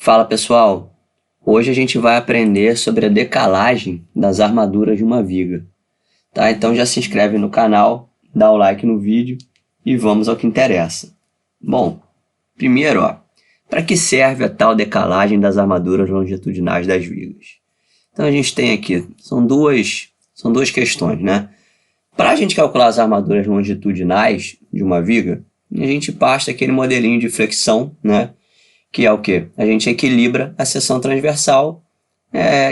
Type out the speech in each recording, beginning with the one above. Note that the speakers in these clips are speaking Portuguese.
Fala pessoal, hoje a gente vai aprender sobre a decalagem das armaduras de uma viga, tá? Então já se inscreve no canal, dá o like no vídeo e vamos ao que interessa. Bom, primeiro, para que serve a tal decalagem das armaduras longitudinais das vigas? Então a gente tem aqui, são duas questões, né? Para a gente calcular as armaduras longitudinais de uma viga, a gente parte aquele modelinho de flexão, né? Que é o quê? A gente equilibra a seção transversal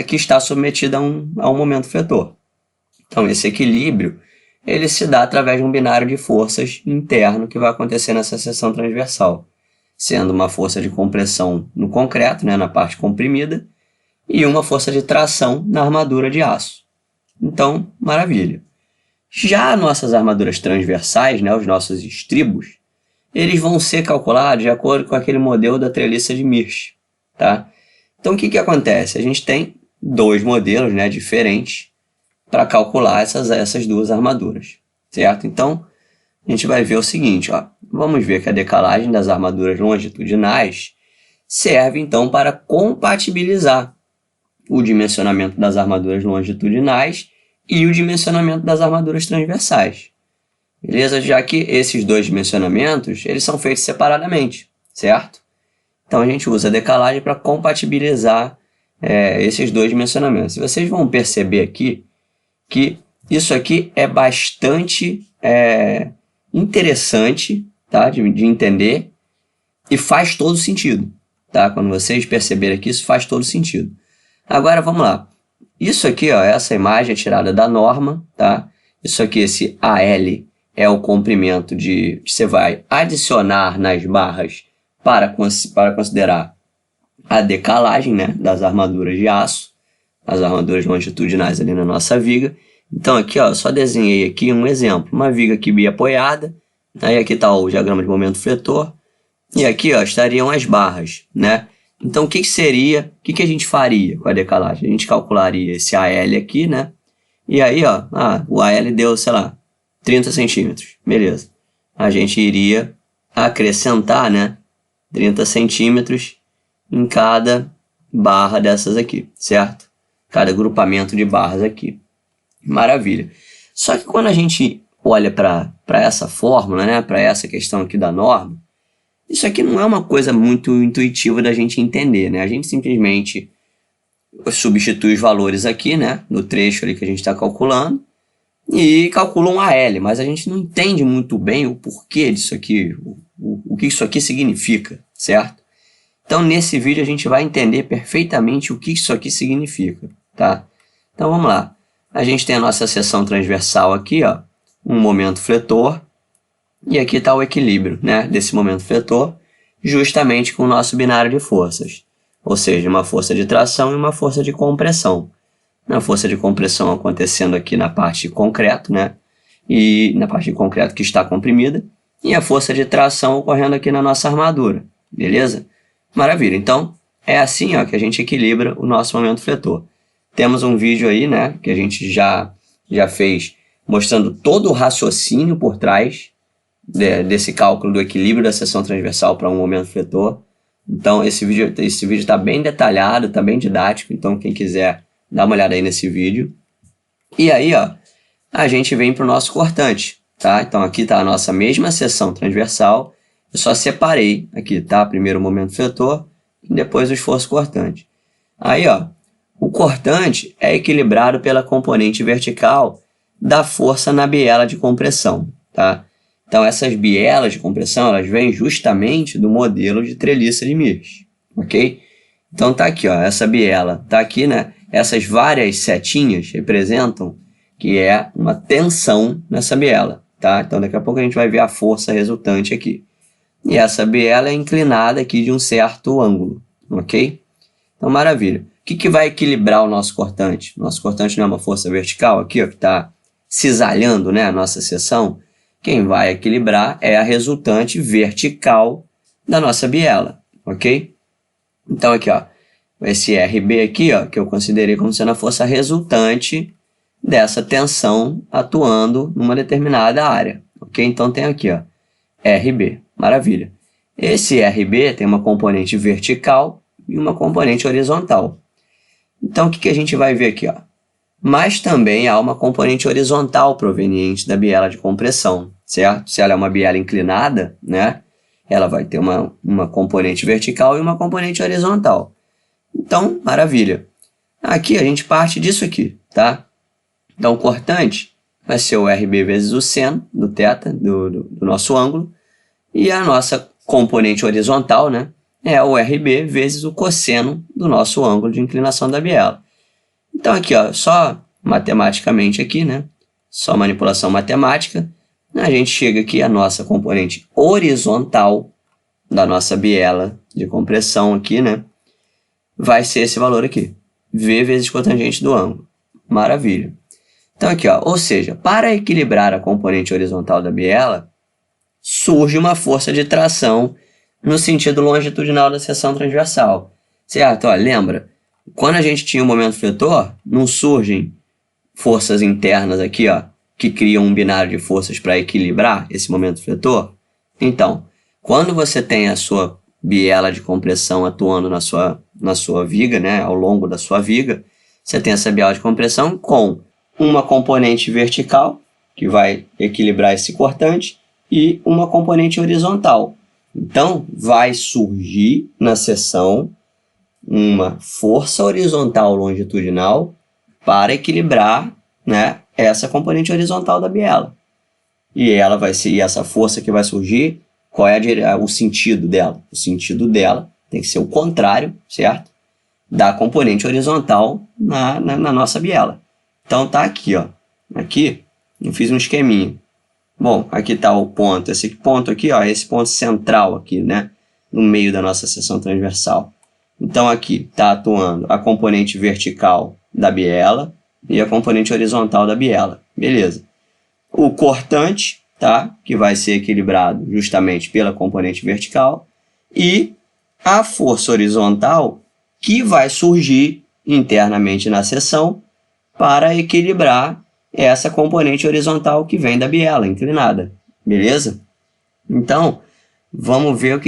que está submetida a um momento fletor. Então, esse equilíbrio ele se dá através de um binário de forças interno que vai acontecer nessa seção transversal, sendo uma força de compressão no concreto, né, na parte comprimida, e uma força de tração na armadura de aço. Então, maravilha. Já nossas armaduras transversais, né, os nossos estribos, eles vão ser calculados de acordo com aquele modelo da treliça de Mirch, tá? Então, o que acontece? A gente tem dois modelos, né, diferentes para calcular essas duas armaduras, certo? Então, a gente vai ver o seguinte, vamos ver que a decalagem das armaduras longitudinais serve, então, para compatibilizar o dimensionamento das armaduras longitudinais e o dimensionamento das armaduras transversais. Beleza? Já que esses dois dimensionamentos, eles são feitos separadamente, certo? Então, a gente usa a decalagem para compatibilizar esses dois dimensionamentos. E vocês vão perceber aqui que isso aqui é bastante interessante, tá? de entender e faz todo sentido. Tá? Quando vocês perceberem aqui, isso faz todo sentido. Agora, vamos lá. Isso aqui, essa imagem é tirada da norma, tá? Isso aqui, esse AL, é o comprimento que você vai adicionar nas barras para considerar a decalagem, né, das armaduras de aço, as armaduras longitudinais ali na nossa viga. Então aqui, eu só desenhei aqui um exemplo, uma viga aqui biapoiada, aí aqui está o diagrama de momento fletor, e aqui estariam as barras, né? Então o que seria, o que a gente faria com a decalagem? A gente calcularia esse AL aqui, né? E aí, o AL deu, sei lá, 30 centímetros, beleza. A gente iria acrescentar, né, 30 centímetros em cada barra dessas aqui, certo? Cada agrupamento de barras aqui. Maravilha. Só que quando a gente olha para essa fórmula, né, para essa questão aqui da norma, isso aqui não é uma coisa muito intuitiva da gente entender, né? A gente simplesmente substitui os valores aqui, né, no trecho ali que a gente está calculando, e calcula um AL, mas a gente não entende muito bem o porquê disso aqui, o que isso aqui significa, certo? Então, nesse vídeo a gente vai entender perfeitamente o que isso aqui significa, tá? Então, vamos lá. A gente tem a nossa seção transversal aqui, um momento fletor, e aqui está o equilíbrio, né, desse momento fletor, justamente com o nosso binário de forças, ou seja, uma força de tração e uma força de compressão. A força de compressão acontecendo aqui na parte de concreto, né? E na parte de concreto que está comprimida, e a força de tração ocorrendo aqui na nossa armadura, beleza? Maravilha, então é assim que a gente equilibra o nosso momento fletor. Temos um vídeo aí, né, que a gente já fez mostrando todo o raciocínio por trás desse cálculo do equilíbrio da seção transversal para um momento fletor. Então esse vídeo está bem detalhado, está bem didático, então quem quiser dá uma olhada aí nesse vídeo. E aí, a gente vem para o nosso cortante, tá? Então, aqui está a nossa mesma seção transversal. Eu só separei aqui, tá? Primeiro o momento fletor e depois o esforço cortante. Aí, o cortante é equilibrado pela componente vertical da força na biela de compressão, tá? Então, essas bielas de compressão, elas vêm justamente do modelo de treliça de Mirch, ok? Então, tá aqui, essa biela tá aqui, né? Essas várias setinhas representam que é uma tensão nessa biela, tá? Então, daqui a pouco a gente vai ver a força resultante aqui. E essa biela é inclinada aqui de um certo ângulo, ok? Então, maravilha. O que vai equilibrar o nosso cortante? Nosso cortante não é uma força vertical aqui, que está cisalhando, né, a nossa seção. Quem vai equilibrar é a resultante vertical da nossa biela, ok? Então, aqui, esse RB aqui, que eu considerei como sendo a força resultante dessa tensão atuando numa determinada área, ok? Então, tem aqui, RB, maravilha. Esse RB tem uma componente vertical e uma componente horizontal. Então, o que a gente vai ver aqui? Ó? Mas também há uma componente horizontal proveniente da biela de compressão, certo? Se ela é uma biela inclinada, né, ela vai ter uma componente vertical e uma componente horizontal. Então, maravilha. Aqui a gente parte disso aqui, tá? Então, o cortante vai ser o RB vezes o seno do θ, do nosso ângulo, e a nossa componente horizontal, né, é o RB vezes o cosseno do nosso ângulo de inclinação da biela. Então, aqui, ó, só matematicamente aqui, né, só manipulação matemática, a gente chega aqui à nossa componente horizontal da nossa biela de compressão aqui, né, vai ser esse valor aqui, V vezes cotangente do ângulo. Maravilha. Então, aqui, ó, ou seja, para equilibrar a componente horizontal da biela, surge uma força de tração no sentido longitudinal da seção transversal. Certo? Ó, lembra? Quando a gente tinha o momento fletor, não surgem forças internas aqui, ó, que criam um binário de forças para equilibrar esse momento fletor? Então, quando você tem a sua biela de compressão atuando na sua viga, né, ao longo da sua viga, você tem essa biela de compressão com uma componente vertical, que vai equilibrar esse cortante, e uma componente horizontal. Então, vai surgir na seção uma força horizontal longitudinal para equilibrar, né, essa componente horizontal da biela. E ela vai ser, e essa força que vai surgir, qual é o sentido dela? O sentido dela tem que ser o contrário, certo? Da componente horizontal na nossa biela. Então, tá aqui, ó. Aqui, eu fiz um esqueminha. Bom, aqui está o ponto. Esse ponto aqui, ó, esse ponto central aqui, né? No meio da nossa seção transversal. Então, aqui está atuando a componente vertical da biela e a componente horizontal da biela. Beleza. O cortante, tá? Que vai ser equilibrado justamente pela componente vertical. E a força horizontal que vai surgir internamente na seção para equilibrar essa componente horizontal que vem da biela inclinada, beleza? Então, vamos ver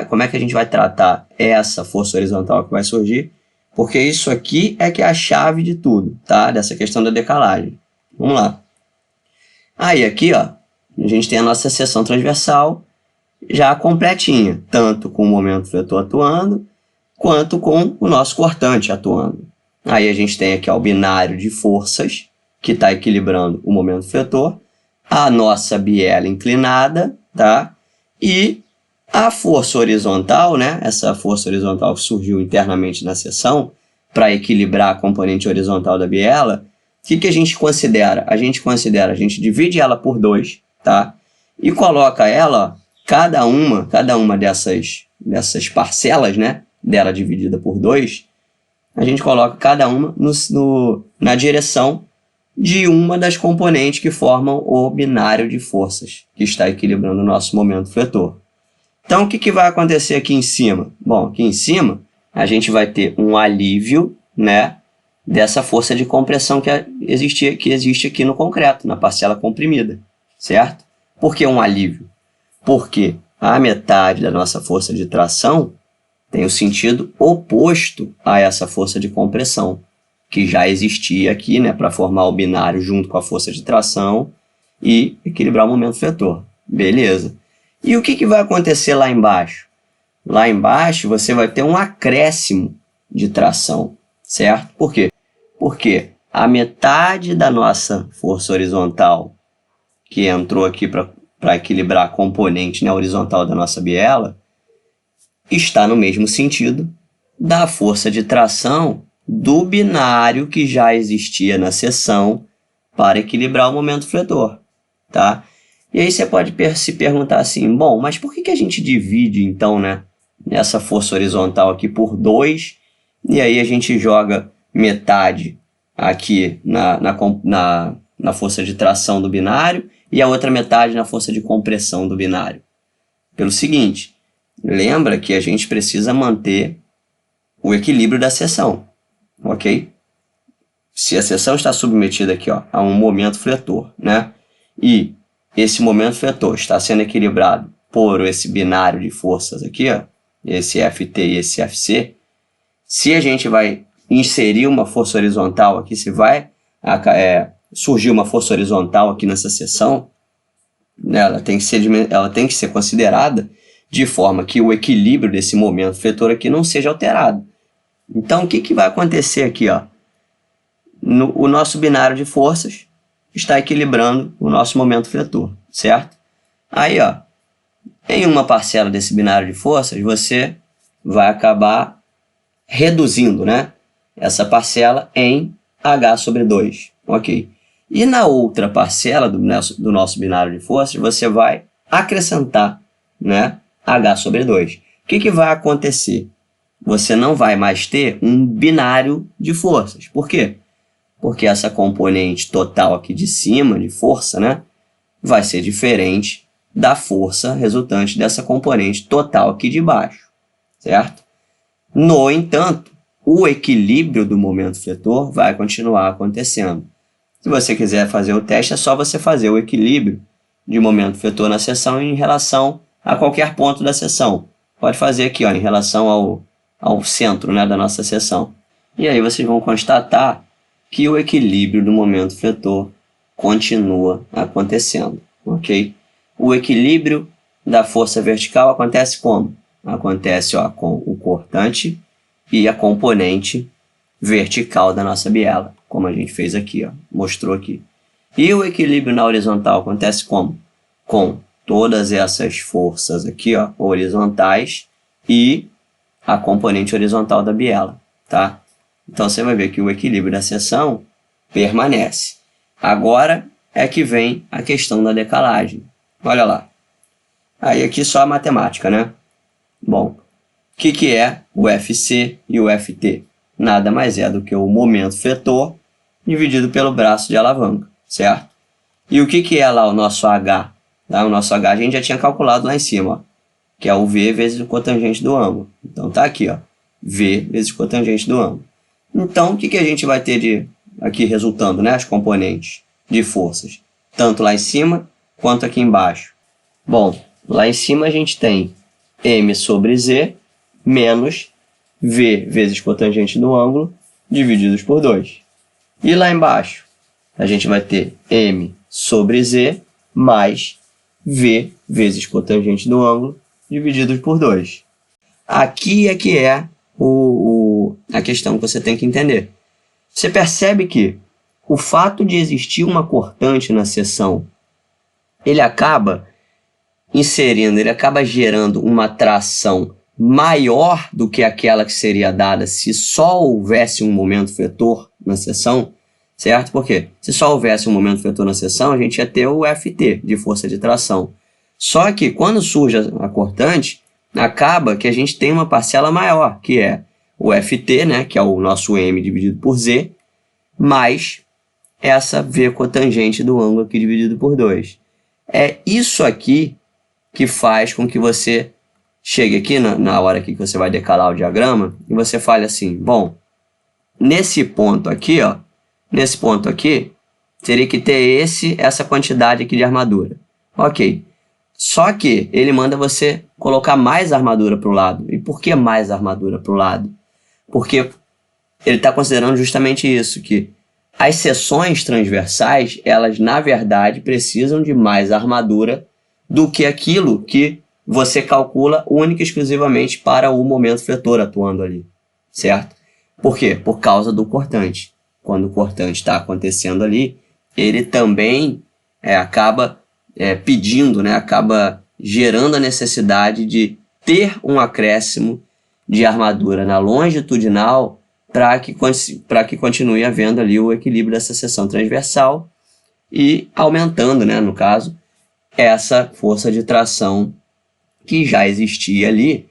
como é que a gente vai tratar essa força horizontal que vai surgir, porque isso aqui é que é a chave de tudo, tá? Dessa questão da decalagem. Vamos lá. Aí, aqui, ó, a gente tem a nossa seção transversal já completinha, tanto com o momento fletor atuando, quanto com o nosso cortante atuando. Aí a gente tem aqui ó, o binário de forças, que está equilibrando o momento fletor, a nossa biela inclinada, tá? E a força horizontal, né? Essa força horizontal que surgiu internamente na seção, para equilibrar a componente horizontal da biela, o que a gente considera? A gente divide ela por 2, tá? E coloca ela, cada uma dessas parcelas, né? Dela dividida por 2, a gente coloca cada uma na direção de uma das componentes que formam o binário de forças, que está equilibrando o nosso momento fletor. Então, o que vai acontecer aqui em cima? Bom, aqui em cima, a gente vai ter um alívio, né, dessa força de compressão que existe aqui no concreto, na parcela comprimida, certo? Por que um alívio? Porque a metade da nossa força de tração tem o sentido oposto a essa força de compressão, que já existia aqui, né, para formar o binário junto com a força de tração e equilibrar o momento fletor. Beleza. E o que vai acontecer lá embaixo? Lá embaixo você vai ter um acréscimo de tração, certo? Por quê? Porque a metade da nossa força horizontal que entrou aqui para equilibrar a componente, né, horizontal da nossa biela está no mesmo sentido da força de tração do binário que já existia na seção para equilibrar o momento fletor, tá? E aí você pode se perguntar assim, bom, mas por que a gente divide, então, né, essa força horizontal aqui por 2, e aí a gente joga metade aqui na força de tração do binário e a outra metade na força de compressão do binário? Pelo seguinte, lembra que a gente precisa manter o equilíbrio da seção, ok? Se a seção está submetida aqui ó, a um momento fletor, né? E esse momento fletor está sendo equilibrado por esse binário de forças aqui, ó, esse FT e esse FC, Se a gente vai inserir uma força horizontal aqui, se vai surgir uma força horizontal aqui nessa seção, né, ela tem que ser considerada de forma que o equilíbrio desse momento vetor aqui não seja alterado. Então, o que vai acontecer aqui? Ó? O nosso binário de forças está equilibrando o nosso momento vetor, certo? Aí, ó, em uma parcela desse binário de forças, você vai acabar reduzindo, né, essa parcela em H sobre 2. Ok. E na outra parcela do nosso binário de forças, você vai acrescentar, né, H sobre 2. O que vai acontecer? Você não vai mais ter um binário de forças. Por quê? Porque essa componente total aqui de cima, de força, né, vai ser diferente da força resultante dessa componente total aqui de baixo, certo? No entanto, o equilíbrio do momento vetor vai continuar acontecendo. Se você quiser fazer o teste, é só você fazer o equilíbrio de momento vetor na seção em relação a qualquer ponto da seção. Pode fazer aqui, ó, em relação ao centro, né, da nossa seção. E aí vocês vão constatar que o equilíbrio do momento vetor continua acontecendo, ok? O equilíbrio da força vertical acontece como? Acontece, ó, com o cortante e a componente vertical da nossa biela, como a gente fez aqui, ó, mostrou aqui. E o equilíbrio na horizontal acontece como? Com todas essas forças aqui, ó, horizontais e a componente horizontal da biela, tá? Então você vai ver que o equilíbrio da seção permanece. Agora é que vem a questão da decalagem. Olha lá. Aí aqui só a matemática, né? Bom, o que é o FC e o FT? Nada mais é do que o momento vetor dividido pelo braço de alavanca, certo? E o que é lá o nosso H? Tá? O nosso H a gente já tinha calculado lá em cima, ó, que é o V vezes o cotangente do ângulo. Então tá aqui, ó, V vezes o cotangente do ângulo. Então, o que a gente vai ter aqui resultando, né? As componentes de forças, tanto lá em cima quanto aqui embaixo. Bom, lá em cima a gente tem M sobre Z menos V vezes cotangente do ângulo divididos por 2. E lá embaixo a gente vai ter M sobre Z mais V vezes cotangente do ângulo divididos por 2. Aqui é que é a questão que você tem que entender. Você percebe que o fato de existir uma cortante na seção, ele acaba gerando uma tração maior do que aquela que seria dada se só houvesse um momento vetor na seção, certo? Por quê? Se só houvesse um momento vetor na seção, a gente ia ter o FT, de força de tração. Só que quando surge a cortante, acaba que a gente tem uma parcela maior, que é o FT, né, que é o nosso M dividido por Z, mais essa V cotangente do ângulo aqui dividido por 2. É isso aqui que faz com que você chegue aqui na hora que você vai decalar o diagrama e você fale assim, bom, nesse ponto aqui, ó, nesse ponto aqui, teria que ter essa quantidade aqui de armadura. Ok. Só que ele manda você colocar mais armadura para o lado. E por que mais armadura para o lado? Porque ele está considerando justamente isso, que as seções transversais, elas na verdade precisam de mais armadura do que aquilo que você calcula única e exclusivamente para o momento vetor atuando ali, certo? Por quê? Por causa do cortante. Quando o cortante está acontecendo ali, ele também acaba pedindo, né, acaba gerando a necessidade de ter um acréscimo de armadura na longitudinal para que continue havendo ali o equilíbrio dessa seção transversal e aumentando, né, no caso, essa força de tração que já existia ali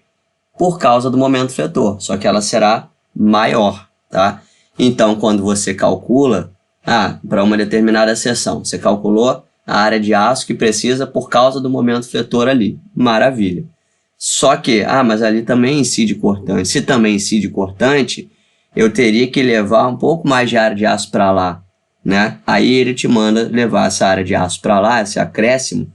por causa do momento vetor, só que ela será maior, tá? Então, quando você calcula, para uma determinada seção, você calculou a área de aço que precisa por causa do momento vetor ali, maravilha. Só que, mas ali também incide cortante. Se também incide cortante, eu teria que levar um pouco mais de área de aço para lá, né? Aí ele te manda levar essa área de aço para lá, esse acréscimo,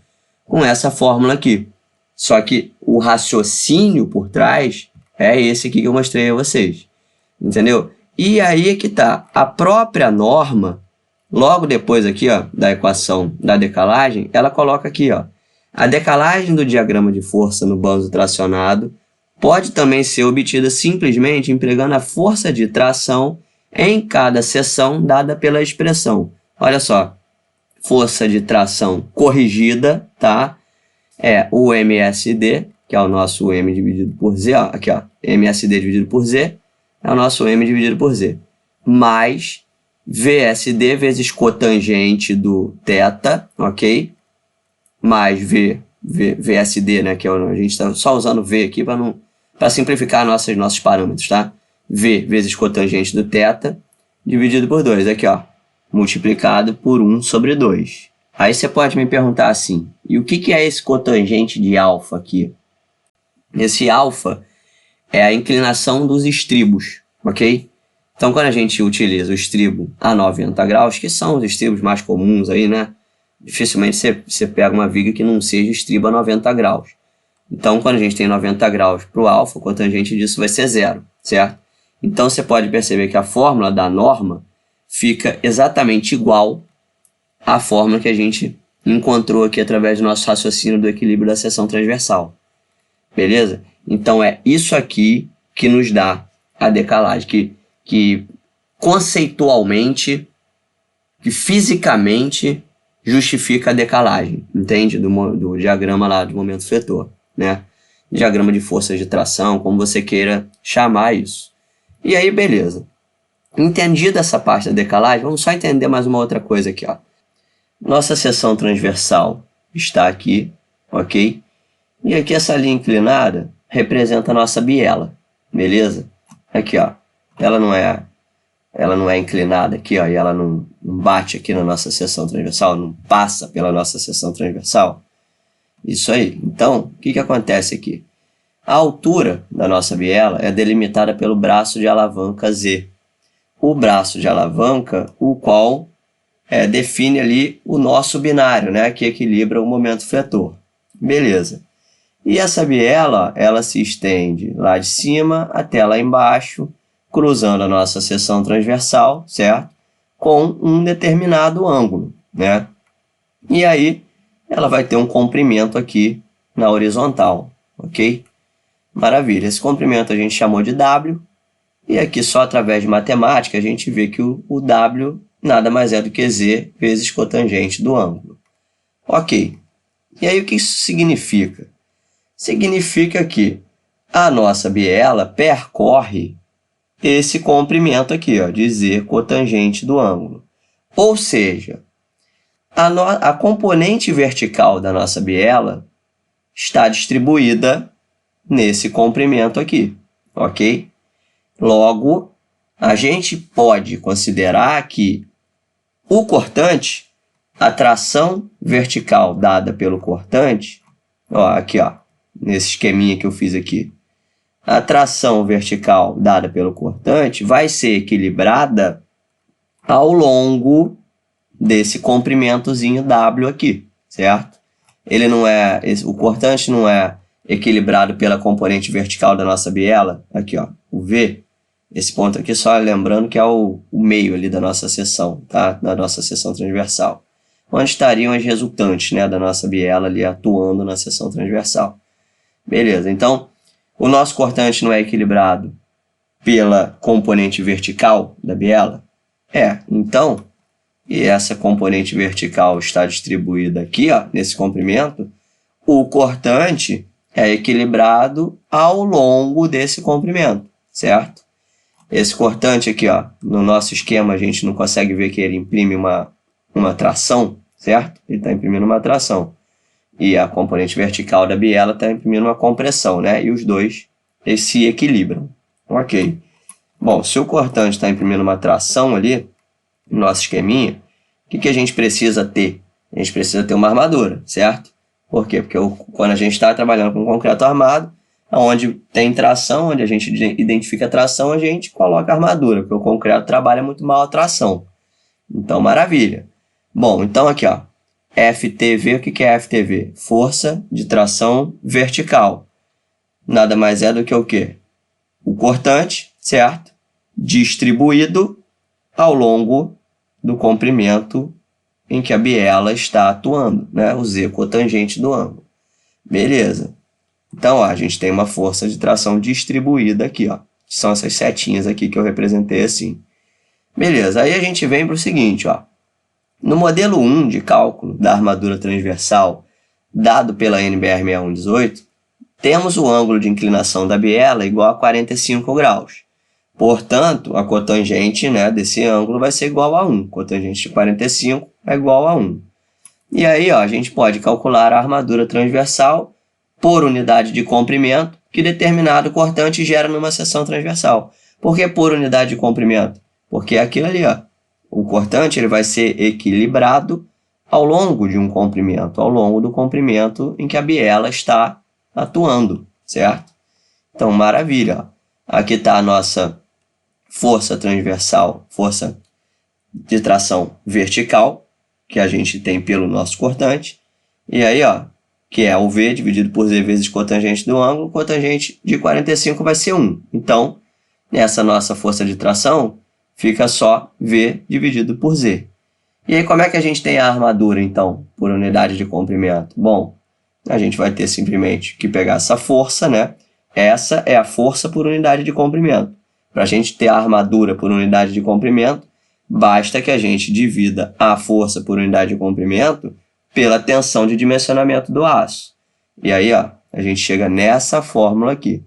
com essa fórmula aqui. Só que o raciocínio por trás é esse aqui que eu mostrei a vocês. Entendeu? E aí é que tá. A própria norma, logo depois aqui, ó, da equação da decalagem, ela coloca aqui, ó, a decalagem do diagrama de força no banzo tracionado pode também ser obtida simplesmente empregando a força de tração em cada seção dada pela expressão. Olha só, força de tração corrigida, tá? É o MSD, que é o nosso M dividido por Z, ó, aqui, ó, MSD dividido por Z, é o nosso M dividido por Z, mais VSD vezes cotangente do θ, ok? Mais VSD, né, que a gente está só usando V aqui para simplificar nossos parâmetros, tá? V vezes cotangente do θ, dividido por 2, aqui, ó, multiplicado por 1 sobre 2. Aí você pode me perguntar assim, e o que é esse cotangente de alfa aqui? Esse alfa é a inclinação dos estribos, ok? Então, quando a gente utiliza o estribo a 90 graus, que são os estribos mais comuns aí, né? Dificilmente você pega uma viga que não seja estribo a 90 graus. Então, quando a gente tem 90 graus para o alfa, o cotangente disso vai ser 0, certo? Então, você pode perceber que a fórmula da norma fica exatamente igual à fórmula que a gente encontrou aqui através do nosso raciocínio do equilíbrio da seção transversal. Beleza? Então, é isso aqui que nos dá a decalagem, que conceitualmente, que fisicamente justifica a decalagem, entende? Do diagrama lá do momento fletor, né? Diagrama de forças de tração, como você queira chamar isso. E aí, beleza. Entendida essa parte da decalagem, vamos só entender mais uma outra coisa aqui, ó. Nossa seção transversal está aqui, ok? E aqui essa linha inclinada representa a nossa biela, beleza? Aqui, ó, ela não é inclinada aqui, ó, e ela não bate aqui na nossa seção transversal, não passa pela nossa seção transversal. Isso aí. Então, o que acontece aqui? A altura da nossa biela é delimitada pelo braço de alavanca Z. O braço de alavanca, o qual define ali o nosso binário, né, que equilibra o momento fletor. Beleza. E essa biela, ela se estende lá de cima até lá embaixo, cruzando a nossa seção transversal, certo? Com um determinado ângulo, né? E aí, ela vai ter um comprimento aqui na horizontal, ok? Maravilha. Esse comprimento a gente chamou de W, e aqui só através de matemática a gente vê que o W nada mais é do que Z vezes cotangente do ângulo. Ok. E aí o que isso significa? Significa que a nossa biela percorre esse comprimento aqui, ó, de Z cotangente do ângulo. Ou seja, a componente vertical da nossa biela está distribuída nesse comprimento aqui, ok? Logo, a gente pode considerar que o cortante, a tração vertical dada pelo cortante, ó, aqui, ó, nesse esqueminha que eu fiz aqui, a tração vertical dada pelo cortante vai ser equilibrada ao longo desse comprimentozinho W aqui, certo? O cortante não é equilibrado pela componente vertical da nossa biela, aqui, ó, o V. Esse ponto aqui, só lembrando que é o meio ali da nossa seção, tá? Da nossa seção transversal. Onde estariam as resultantes, né, da nossa biela ali atuando na seção transversal. Beleza, então, o nosso cortante não é equilibrado pela componente vertical da biela? Então, e essa componente vertical está distribuída aqui, ó, nesse comprimento, o cortante é equilibrado ao longo desse comprimento, certo? Esse cortante aqui, ó, no nosso esquema, a gente não consegue ver que ele imprime uma tração, certo? Ele está imprimindo uma tração. E a componente vertical da biela está imprimindo uma compressão, né? E os dois, eles se equilibram. Ok. Bom, se o cortante está imprimindo uma tração ali, no nosso esqueminha, o que a gente precisa ter? A gente precisa ter uma armadura, certo? Por quê? Porque quando a gente está trabalhando com concreto armado, onde tem tração, onde a gente identifica a tração, a gente coloca a armadura, porque o concreto trabalha muito mal a tração. Então, maravilha. Bom, então aqui, ó, FTV, o que é FTV? Força de tração vertical. Nada mais é do que o quê? O cortante, certo? distribuído ao longo do comprimento em que a biela está atuando, né? O Z cotangente do ângulo. Beleza. Então, ó, a gente tem uma força de tração distribuída aqui, ó. São essas setinhas aqui que eu representei assim. Beleza, aí a gente vem para o seguinte, ó. No modelo 1 de cálculo da armadura transversal, dado pela NBR 6118, temos o ângulo de inclinação da biela igual a 45 graus. Portanto, a cotangente, né, desse ângulo vai ser igual a 1. Cotangente de 45 é igual a 1. E aí, ó, a gente pode calcular a armadura transversal por unidade de comprimento que determinado cortante gera numa seção transversal. Por que por unidade de comprimento? Porque é aquilo ali, ó. O cortante ele vai ser equilibrado ao longo de um comprimento, ao longo do comprimento em que a biela está atuando, certo? Então, maravilha. Ó. Aqui está a nossa força transversal, força de tração vertical, que a gente tem pelo nosso cortante. E aí, ó, que é o V dividido por Z vezes cotangente do ângulo, cotangente de 45 vai ser 1. Então, nessa nossa força de tração, fica só V dividido por Z. E aí, como é que a gente tem a armadura, então, por unidade de comprimento? Bom, a gente vai ter simplesmente que pegar essa força, né? Essa é a força por unidade de comprimento. Para a gente ter a armadura por unidade de comprimento, basta que a gente divida a força por unidade de comprimento pela tensão de dimensionamento do aço. E aí, ó, a gente chega nessa fórmula aqui.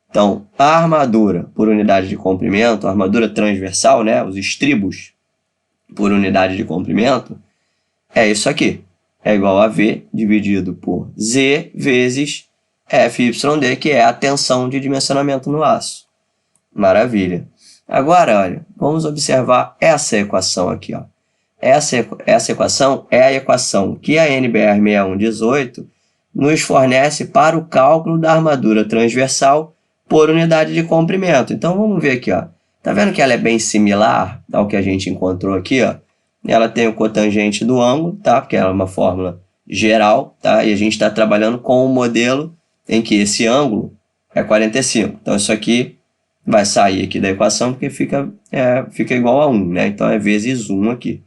Então, a armadura por unidade de comprimento, a armadura transversal, né, os estribos por unidade de comprimento, é isso aqui. É igual a V dividido por Z vezes FYD, que é a tensão de dimensionamento no aço. Maravilha. Agora, olha, vamos observar essa equação aqui, ó. Essa equação é a equação que a NBR 6118 nos fornece para o cálculo da armadura transversal por unidade de comprimento. Então, vamos ver aqui, ó. Tá vendo que ela é bem similar ao que a gente encontrou aqui, ó? Ela tem o cotangente do ângulo, tá? Porque ela é uma fórmula geral, tá? E a gente está trabalhando com um modelo em que esse ângulo é 45. Então, isso aqui vai sair aqui da equação porque fica igual a 1, né? Então, é vezes 1 aqui.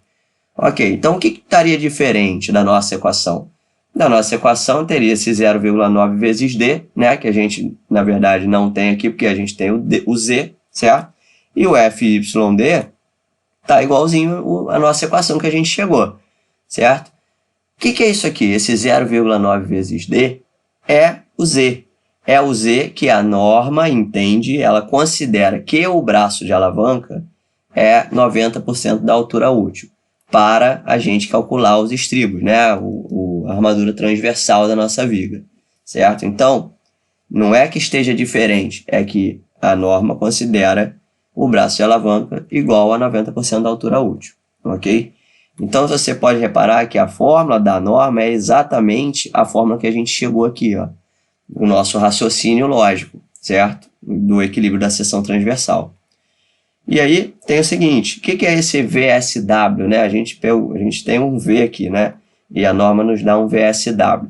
Ok, então o que estaria diferente da nossa equação? Da nossa equação teria esse 0,9 vezes D, né? Que a gente, na verdade, não tem aqui porque a gente tem o Z, certo? E o FYD está igualzinho à nossa equação que a gente chegou, certo? O que é isso aqui? Esse 0,9 vezes D é o Z. É o Z que a norma entende, ela considera que o braço de alavanca é 90% da altura útil para a gente calcular os estribos, né? A armadura transversal da nossa viga, certo? Então, não é que esteja diferente, é que a norma considera o braço de alavanca igual a 90% da altura útil, ok? Então, você pode reparar que a fórmula da norma é exatamente a fórmula que a gente chegou aqui, ó, o nosso raciocínio lógico, certo? Do equilíbrio da seção transversal. E aí, tem o seguinte, o que é esse VSW, né? A gente tem um V aqui, né? E a norma nos dá um VSW.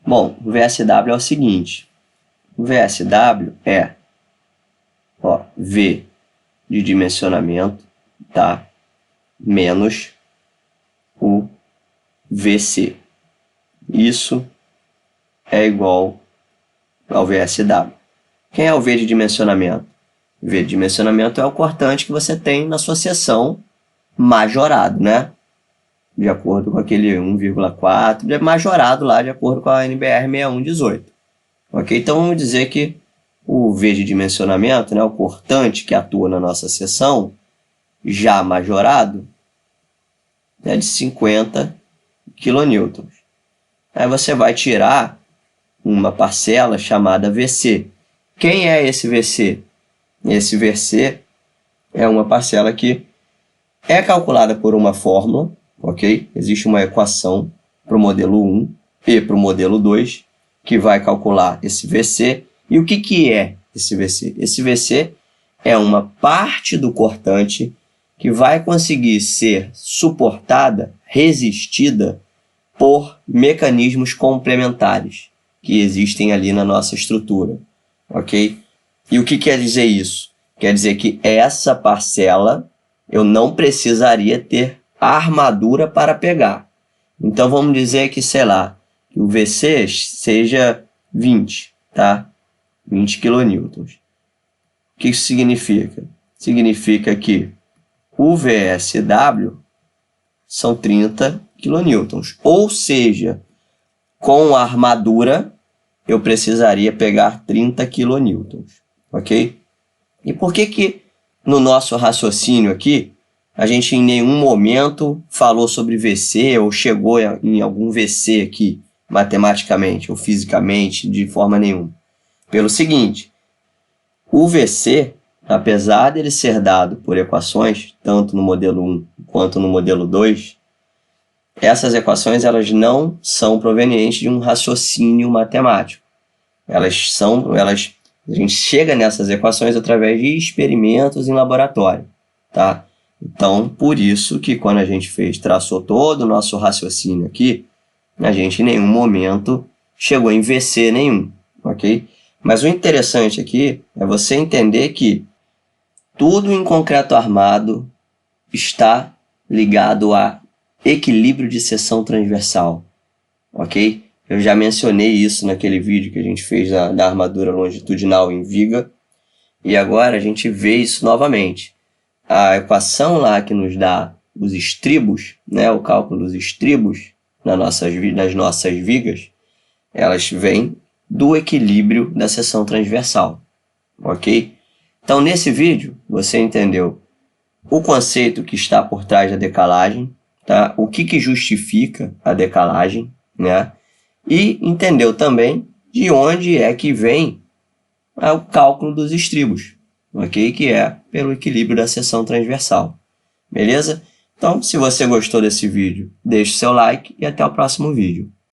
Bom, o VSW é o seguinte, o VSW é, ó, V de dimensionamento, tá? Menos o VC. Isso é igual ao VSW. Quem é o V de dimensionamento? V de dimensionamento é o cortante que você tem na sua seção majorado, né? De acordo com aquele 1,4, é majorado lá de acordo com a NBR 6118. Ok? Então, vamos dizer que o V de dimensionamento, né, o cortante que atua na nossa seção, já majorado, é de 50 kN. Aí você vai tirar uma parcela chamada VC. Quem é esse VC? Esse VC é uma parcela que é calculada por uma fórmula, ok? Existe uma equação para o modelo 1 e para o modelo 2 que vai calcular esse VC. E o que é esse VC? Esse VC é uma parte do cortante que vai conseguir ser suportada, resistida por mecanismos complementares que existem ali na nossa estrutura, ok? E o que quer dizer isso? Quer dizer que essa parcela eu não precisaria ter a armadura para pegar. Então vamos dizer que, sei lá, que o VC seja 20, tá? 20 kN. O que isso significa? Significa que o VSW são 30 kN. Ou seja, com a armadura, eu precisaria pegar 30 kN, ok? E por que no nosso raciocínio aqui, a gente em nenhum momento falou sobre VC ou chegou em algum VC aqui, matematicamente ou fisicamente, de forma nenhuma? Pelo seguinte, o VC, apesar dele ser dado por equações, tanto no modelo 1 quanto no modelo 2, essas equações elas não são provenientes de um raciocínio matemático. A gente chega nessas equações através de experimentos em laboratório, tá? Então, por isso que quando a gente traçou todo o nosso raciocínio aqui, a gente em nenhum momento chegou em VC nenhum, ok? Mas o interessante aqui é você entender que tudo em concreto armado está ligado a equilíbrio de seção transversal, ok? Eu já mencionei isso naquele vídeo que a gente fez da armadura longitudinal em viga, e agora a gente vê isso novamente. A equação lá que nos dá os estribos, né, o cálculo dos estribos nas nossas vigas, elas vêm do equilíbrio da seção transversal, ok? Então, nesse vídeo, você entendeu o conceito que está por trás da decalagem, tá? O que justifica a decalagem, né? E entendeu também de onde é que vem o cálculo dos estribos, ok? Que é pelo equilíbrio da seção transversal, beleza? Então, se você gostou desse vídeo, deixe seu like e até o próximo vídeo.